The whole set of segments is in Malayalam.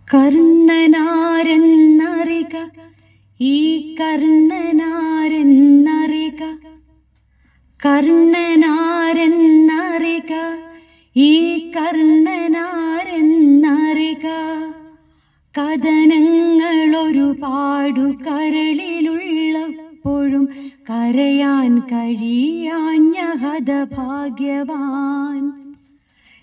കർണനാരെന്നറിക, ഈ കർണനാരെന്നറിക, കർണനാരെന്നറിക, ഈ കർണനാരെന്നറിക. കഥനങ്ങളൊരുപാടു കരളിലുള്ളപ്പോഴും കരയാൻ കഴിയാഞ്ഞ ഹതഭാഗ്യവാൻ.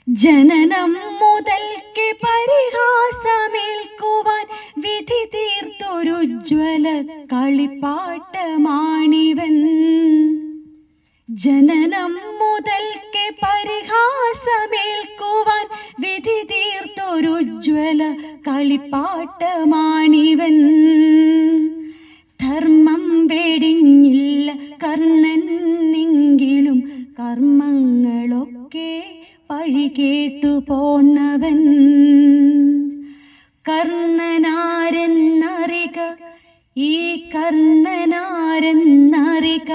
ജനനം മുതൽക്ക് പരിഹാസമേൽക്കുവാൻ വിധി തീർത്തൊരുജ്വല കളിപ്പാട്ടമാണിവൻ. ജനനം മുതൽക്ക് പരിഹാസമേൽക്കുവാൻ വിധി തീർത്തൊരുജ്വല കളിപ്പാട്ടമാണിവൻ. ധർമ്മം വെടിഞ്ഞില്ല കർണനെങ്കിലും കർമ്മങ്ങളൊക്കെ പഴി കേട്ടു പോന്നവൻ. കർണനാരെന്നറിക, ഈ കർണനാരെന്നറിക.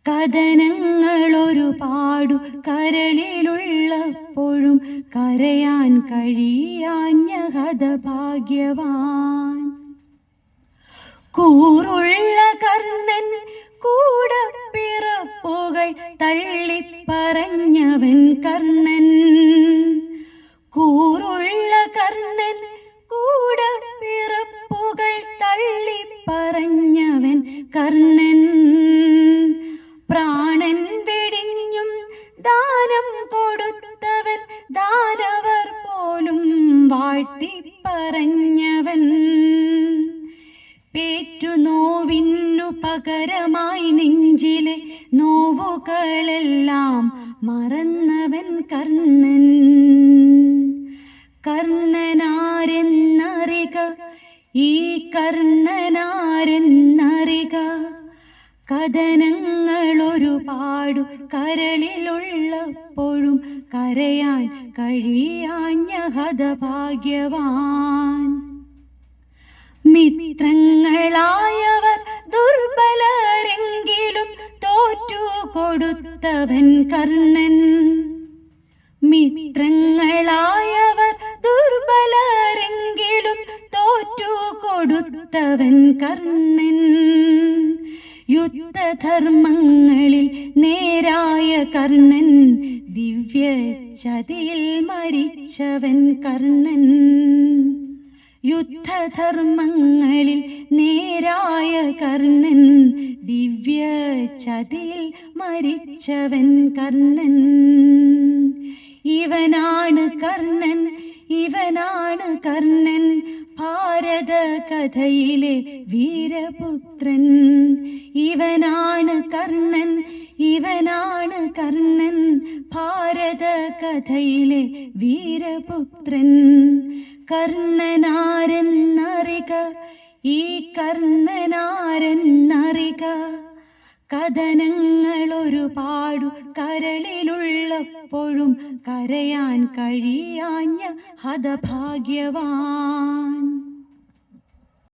കഥനങ്ങളൊരുപാടു കരളിലുള്ളപ്പോഴും കരയാൻ കഴിയാഞ്ഞ ഹതഭാഗ്യവാൻ. കൂറുള്ള കർണൻ കൂടപ്പിറപ്പുകൾ തള്ളിപ്പറഞ്ഞവൻ കർണൻ. കൂറുള്ള കർണൻ കൂടപ്പിറപ്പുകൾ തള്ളിപ്പറഞ്ഞവൻ കർണൻ. പ്രാണൻ വെടിഞ്ഞും ദാനം കൊടുത്തവൻ, ദാനവർ പോലും വാഴ്ത്തിപ്പറഞ്ഞവൻ. പേറ്റുനോവിന്നു പകരമായി നെഞ്ചിലെ നോവുകളെല്ലാം മറന്നവൻ കർണൻ. കർണനാരെന്നറിക, ഈ കർണനാരെന്നറിക. കഥനങ്ങളൊരുപാടു കരളിലുള്ളപ്പോഴും കരയാൻ കഴിയാഞ്ഞ ഹതഭാഗ്യവാൻ. മിത്രങ്ങളായവർ ദുർബലരെങ്കിലും തോറ്റു കൊടുത്തവൻ കർണൻ. മിത്രങ്ങളായവർ ദുർബലരെങ്കിലും തോറ്റു കൊടുത്തവൻ കർണൻ. യുദ്ധധർമ്മങ്ങളിൽ നേരായ കർണൻ, ദിവ്യ ചതിയിൽ മരിച്ചവൻ കർണൻ. യുദ്ധധർമ്മങ്ങളിൽ നേരായ കർണൻ, ദിവ്യ ചതിയിൽ മരിച്ചവൻ കർണൻ. ഇവനാണ് കർണൻ, ഇവനാണ് കർണൻ, ഭാരത കഥയിലെ വീരപുത്രൻ. ഇവനാണ് കർണൻ, ഇവനാണ് കർണൻ, ഭാരത കഥയിലെ വീരപുത്രൻ. കർണനാരെന്നറിക, ഈ കർണനാരെന്നറിക. കഥനങ്ങളൊരുപാടു കരളിലുള്ളപ്പോഴും കരയാൻ കഴിയാഞ്ഞ ഹതഭാഗ്യവാൻ.